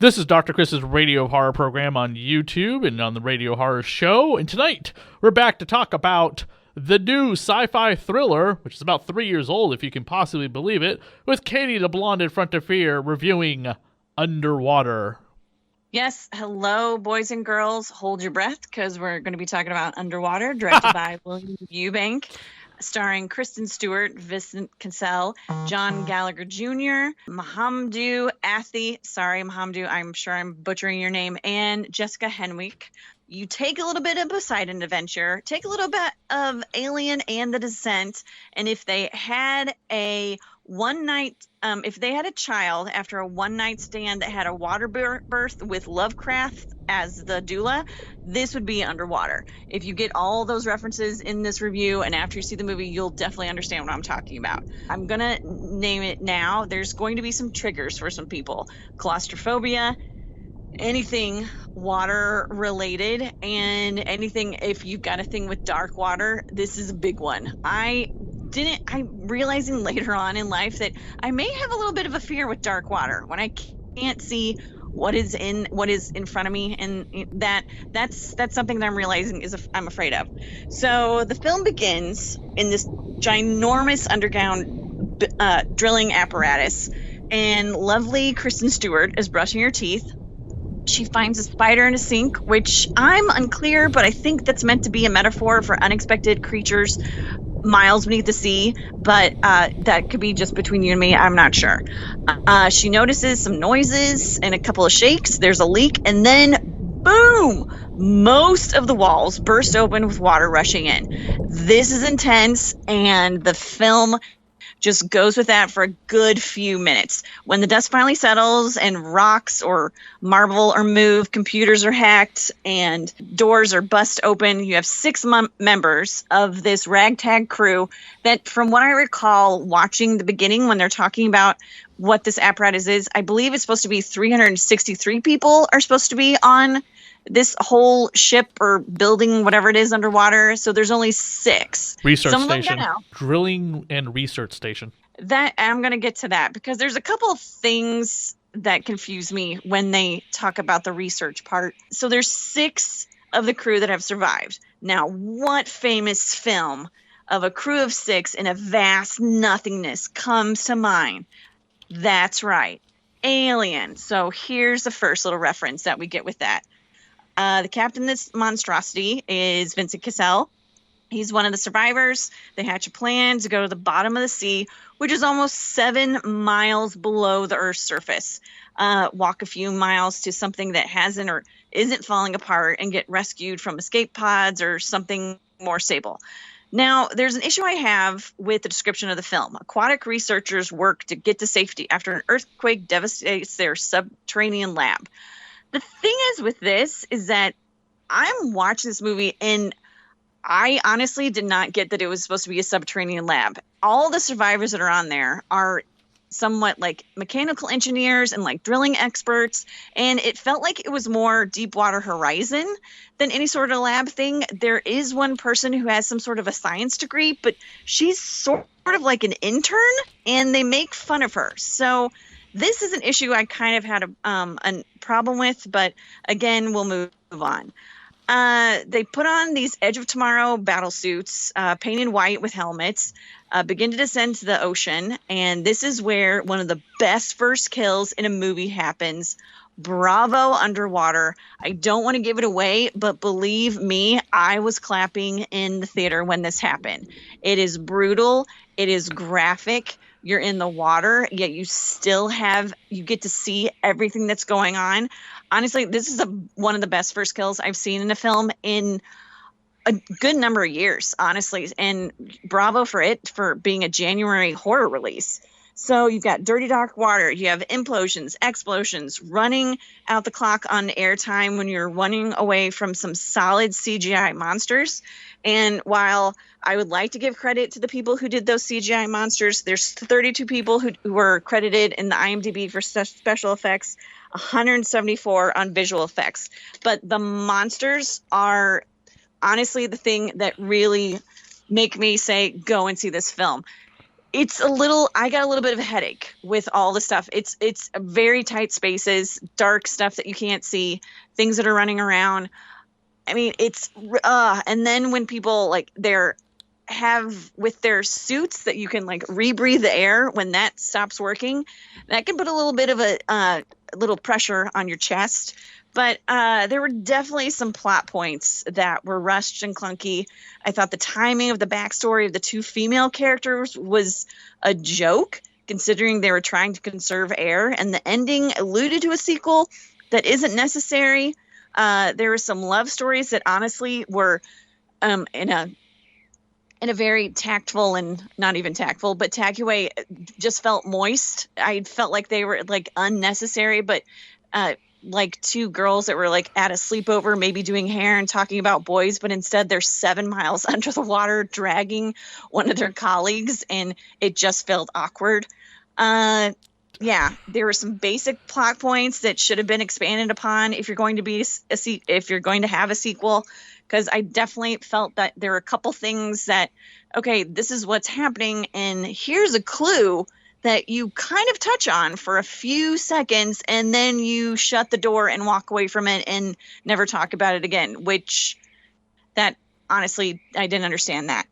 This is Dr. Chris's Radio Horror program on YouTube and on the Radio Horror Show. And tonight, we're back to talk about the new sci-fi thriller, which is about 3 years old, if you can possibly believe it, with Katie the Blonde in front of fear reviewing Underwater. Yes, hello, boys and girls. Hold your breath, because we're going to be talking about Underwater, directed by William Eubank, starring Kristen Stewart, Vincent Cassel, John Gallagher Jr., Mahamadou Athie, sorry, Mahamadou, I'm sure I'm butchering your name, and Jessica Henwick. You take a little bit of Poseidon Adventure, take a little bit of Alien and The Descent, and if they had a if they had a child after a one-night stand that had a water birth with Lovecraft as the doula, this would be Underwater. If you get all those references in this review and after you see the movie, you'll definitely understand what I'm talking about. I'm going to name it now. There's going to be some triggers for some people. Claustrophobia, anything water related, and anything, if you've got a thing with dark water, this is a big one. I'm realizing later on in life that I may have a little bit of a fear with dark water when I can't see what is in front of me, and that's something that I'm realizing I'm afraid of. So the film begins in this ginormous underground drilling apparatus, and lovely Kristen Stewart is brushing her teeth. She finds a spider in a sink, which I'm unclear, but I think that's meant to be a metaphor for unexpected creatures miles beneath the sea, but that could be just between you and me. I'm not sure. She notices some noises and a couple of shakes. There's a leak, and then boom! Most of the walls burst open with water rushing in. This is intense, and the film just goes with that for a good few minutes. When the dust finally settles and rocks or marble are moved, computers are hacked, and doors are bust open, you have six members of this ragtag crew that, from what I recall watching the beginning when they're talking about what this apparatus is, I believe it's supposed to be 363 people are supposed to be on this whole ship or building, whatever it is, underwater. So there's only six. Research station. Drilling and research station. That I'm going to get to that, because there's a couple of things that confuse me when they talk about the research part. So there's six of the crew that have survived. Now, what famous film of a crew of six in a vast nothingness comes to mind? That's right, Alien. So here's the first little reference that we get with that. The captain of this monstrosity is Vincent Cassel. He's one of the survivors. They hatch a plan to go to the bottom of the sea, which is almost 7 miles below the Earth's surface. Walk a few miles to something that hasn't or isn't falling apart and get rescued from escape pods or something more stable. Now, there's an issue I have with the description of the film. Aquatic researchers work to get to safety after an earthquake devastates their subterranean lab. The thing is with this is that I'm watching this movie and I honestly did not get that it was supposed to be a subterranean lab. All the survivors that are on there are somewhat like mechanical engineers and like drilling experts, and it felt like it was more Deepwater Horizon than any sort of lab thing. There is one person who has some sort of a science degree, but she's sort of like an intern, and they make fun of her. So this is an issue I kind of had a problem with, but again, we'll move on. They put on these Edge of Tomorrow battle suits, painted white with helmets, begin to descend to the ocean, and this is where one of the best first kills in a movie happens. Bravo, Underwater. I don't want to give it away, but believe me, I was clapping in the theater when this happened. It is brutal. It is graphic. You're in the water, yet you get to see everything that's going on. Honestly, this is one of the best first kills I've seen in a film in a good number of years, honestly. And bravo for it for being a January horror release. So you've got dirty dark water, you have implosions, explosions, running out the clock on airtime when you're running away from some solid CGI monsters. And while I would like to give credit to the people who did those CGI monsters, there's 32 people who were credited in the IMDb for special effects, 174 on visual effects. But the monsters are honestly the thing that really make me say, go and see this film. I got a little bit of a headache with all the stuff. It's very tight spaces, dark stuff that you can't see, things that are running around. I mean, and then when people like have with their suits that you can like rebreathe the air, when that stops working, that can put a little bit of a little pressure on your chest. But there were definitely some plot points that were rushed and clunky. I thought the timing of the backstory of the two female characters was a joke, considering they were trying to conserve air, and the ending alluded to a sequel that isn't necessary. There were some love stories that honestly were in a very tactful and not even tactful, but tacky way, just felt moist. I felt like they were like unnecessary, but like two girls that were like at a sleepover, maybe doing hair and talking about boys, but instead they're 7 miles under the water dragging one of their colleagues, and it just felt awkward. Yeah, there were some basic plot points that should have been expanded upon if you're going to be if you're going to have a sequel, because I definitely felt that there were a couple things that, okay, this is what's happening, and here's a clue that you kind of touch on for a few seconds, and then you shut the door and walk away from it and never talk about it again, which that honestly, I didn't understand that.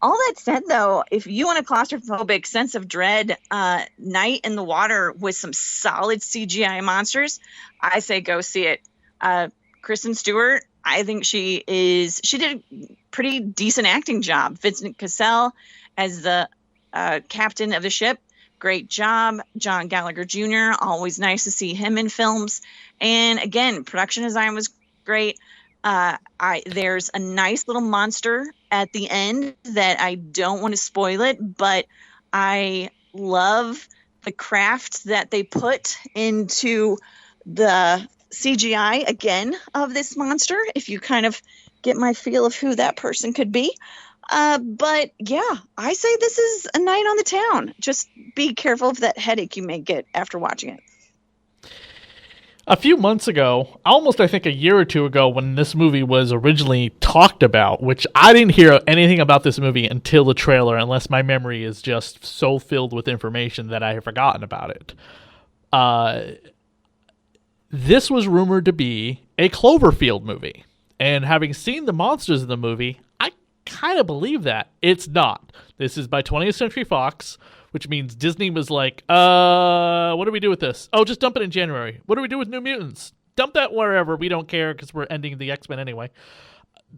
All that said, though, if you want a claustrophobic sense of dread, night in the water with some solid CGI monsters, I say go see it. Kristen Stewart, I think she did a pretty decent acting job. Vincent Cassell as the captain of the ship, great job. John Gallagher Jr., always nice to see him in films. And again, production design was great. There's a nice little monster at the end that I don't want to spoil it, but I love the craft that they put into the CGI again of this monster, if you kind of get my feel of who that person could be. But yeah, I say this is a night on the town. Just be careful of that headache you may get after watching it. A few months ago, almost I think a year or two ago, when this movie was originally talked about, which I didn't hear anything about this movie until the trailer, unless my memory is just so filled with information that I have forgotten about it. This was rumored to be a Cloverfield movie. And having seen the monsters in the movie, I kind of believe that. It's not. This is by 20th Century Fox, which means Disney was like, what do we do with this? Oh, just dump it in January. What do we do with New Mutants? Dump that wherever. We don't care because we're ending the X-Men anyway.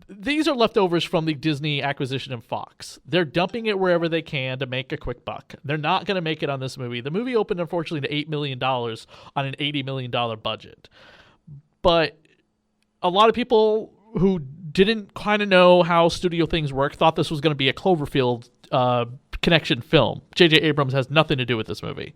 These are leftovers from the Disney acquisition of Fox. They're dumping it wherever they can to make a quick buck. They're not going to make it on this movie. The movie opened, unfortunately, to $8 million on an $80 million budget. But a lot of people who didn't kind of know how studio things work thought this was going to be a Cloverfield connection film. J.J. Abrams has nothing to do with this movie.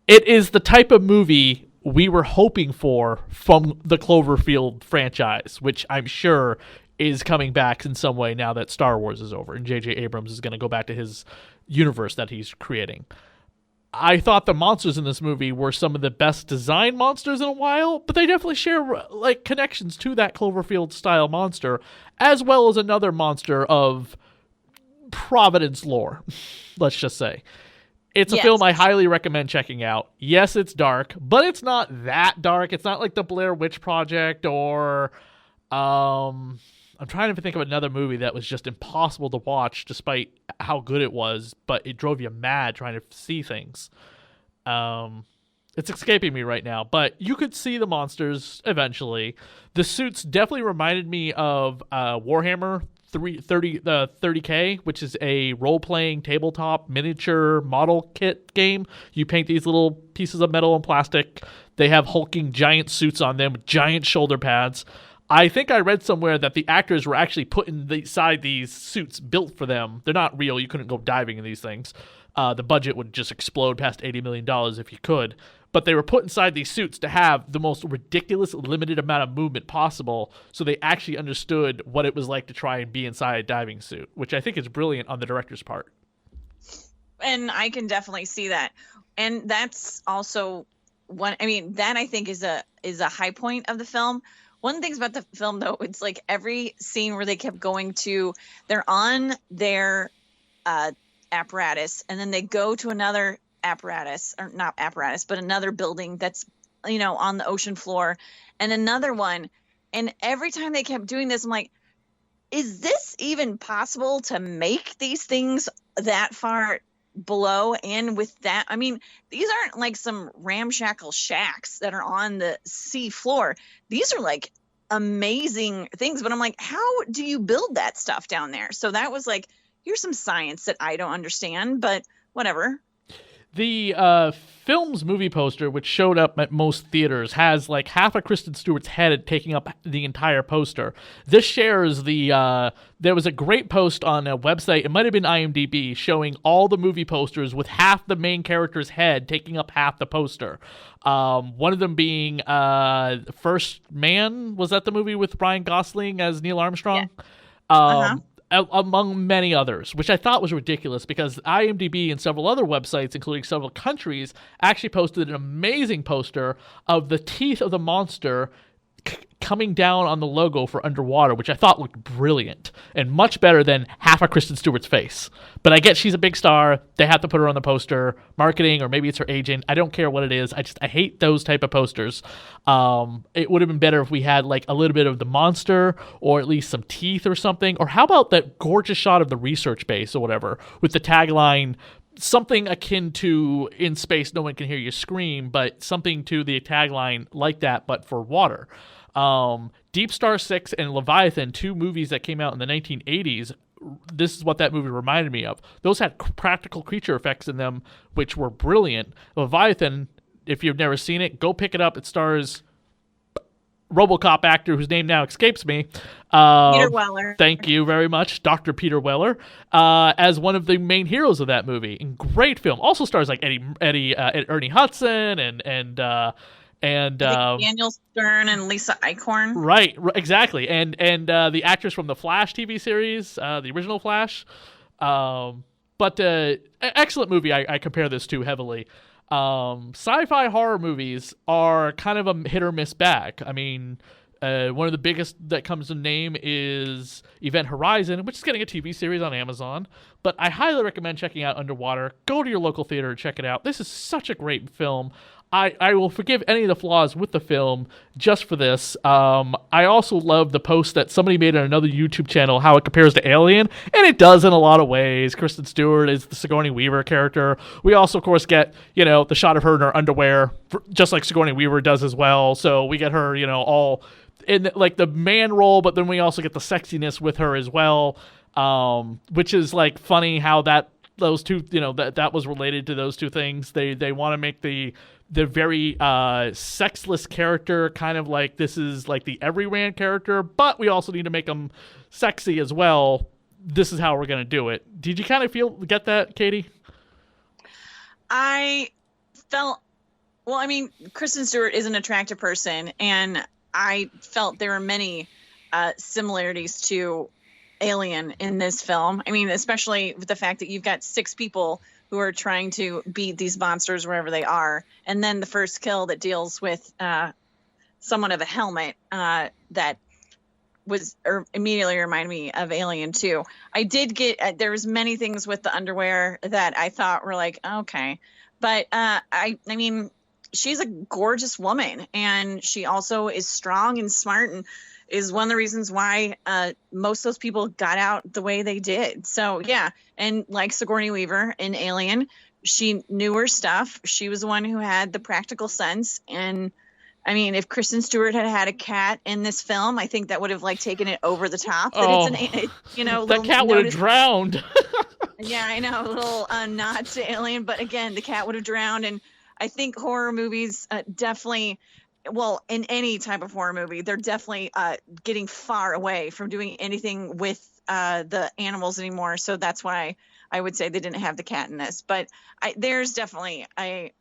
It is the type of movie we were hoping for from the Cloverfield franchise, which I'm sure is coming back in some way now that Star Wars is over and J.J. Abrams is going to go back to his universe that he's creating. I thought the monsters in this movie were some of the best designed monsters in a while, but they definitely share like connections to that Cloverfield style monster, as well as another monster of Providence lore, let's just say. It's a film I highly recommend checking out. Yes, it's dark, but it's not that dark. It's not like the Blair Witch Project or I'm trying to think of another movie that was just impossible to watch despite how good it was, but it drove you mad trying to see things. It's escaping me right now, but you could see the monsters eventually. The suits definitely reminded me of Warhammer 30K, which is a role-playing tabletop miniature model kit game. You paint these little pieces of metal and plastic. They have hulking giant suits on them with giant shoulder pads. I think I read somewhere that the actors were actually put inside these suits built for them. They're not real. You couldn't go diving in these things. The budget would just explode past $80 million if you could. But they were put inside these suits to have the most ridiculous limited amount of movement possible, so they actually understood what it was like to try and be inside a diving suit, which I think is brilliant on the director's part. And I can definitely see that. And that's also one, I mean, that I think is a high point of the film. One of the things about the film, though, it's like every scene where they kept going to, they're on their apparatus, and then they go to another apparatus, or not apparatus, but another building that's, on the ocean floor, and another one. And every time they kept doing this, I'm like, is this even possible to make these things that far below? And with that, I mean, these aren't like some ramshackle shacks that are on the sea floor. These are like amazing things, but I'm like, how do you build that stuff down there? So that was like, here's some science that I don't understand, but whatever. The film's movie poster, which showed up at most theaters, has like half of Kristen Stewart's head taking up the entire poster. This shares the. There was a great post on a website, it might have been IMDb, showing all the movie posters with half the main character's head taking up half the poster. One of them being First Man. Was that the movie with Ryan Gosling as Neil Armstrong? Yeah. Among many others, which I thought was ridiculous because IMDb and several other websites, including several countries, actually posted an amazing poster of the teeth of the monster coming down on the logo for Underwater, which I thought looked brilliant and much better than half of Kristen Stewart's face. But I get she's a big star. They have to put her on the poster. Marketing, or maybe it's her agent. I don't care what it is. I hate those type of posters. It would have been better if we had like a little bit of the monster or at least some teeth or something. Or how about that gorgeous shot of the research base or whatever with the tagline, something akin to "In space, no one can hear you scream," but something to the tagline like that, but for water. Deep Star 6 and Leviathan, two movies that came out in the 1980s, this is what that movie reminded me of. Those had practical creature effects in them, which were brilliant. Leviathan, if you've never seen it, go pick it up. It stars RoboCop actor whose name now escapes me. Peter Weller. Thank you very much, Dr. Peter Weller, as one of the main heroes of that movie. And great film. Also stars like Ernie Hudson and Daniel Stern and Lisa Eichhorn. Right, exactly. And the actress from the Flash TV series, the original Flash. But excellent movie. I compare this to heavily. Sci-fi horror movies are kind of a hit or miss bag. I mean, one of the biggest that comes to name is Event Horizon, which is getting a TV series on Amazon. But I highly recommend checking out Underwater. Go to your local theater and check it out. This is such a great film. I will forgive any of the flaws with the film just for this. I also love the post that somebody made on another YouTube channel, how it compares to Alien, and it does in a lot of ways. Kristen Stewart is the Sigourney Weaver character. We also, of course, get, the shot of her in her underwear, just like Sigourney Weaver does as well. So we get her, all in like the man role, but then we also get the sexiness with her as well, which is like funny how those two, that was related to those two things. They want to make the very sexless character kind of like this is like the everyman character, but we also need to make them sexy as well. This is how we're going to do it. Did you kind of get that, Katie? I felt, Kristen Stewart is an attractive person, and I felt there were many similarities to Alien in this film. I mean, especially with the fact that you've got 6 people who are trying to beat these monsters wherever they are. And then the first kill that deals with someone of a helmet that was immediately reminded me of Alien 2. I did get, there was many things with the underwear that I thought were like, okay. But I mean, she's a gorgeous woman, and she also is strong and smart, and is one of the reasons why most of those people got out the way they did. So, yeah. And like Sigourney Weaver in Alien, she knew her stuff. She was the one who had the practical sense. And, I mean, if Kristen Stewart had had a cat in this film, I think that would have, like, taken it over the top. That cat would have drowned. Yeah, I know. A little nod to Alien. But, again, the cat would have drowned. And I think horror movies definitely... Well, in any type of horror movie, they're definitely getting far away from doing anything with the animals anymore. So that's why I would say they didn't have the cat in this. But there's definitely a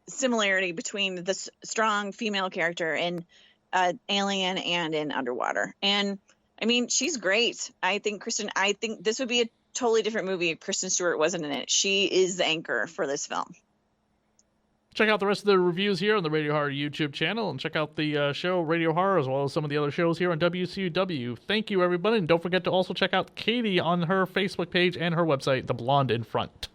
similarity between the strong female character in Alien and in Underwater. And, I mean, she's great. I think this would be a totally different movie if Kristen Stewart wasn't in it. She is the anchor for this film. Check out the rest of the reviews here on the Radio Horror YouTube channel, and check out the show Radio Horror as well as some of the other shows here on WCW. Thank you, everybody, and don't forget to also check out Katie on her Facebook page and her website, The Blonde in Front.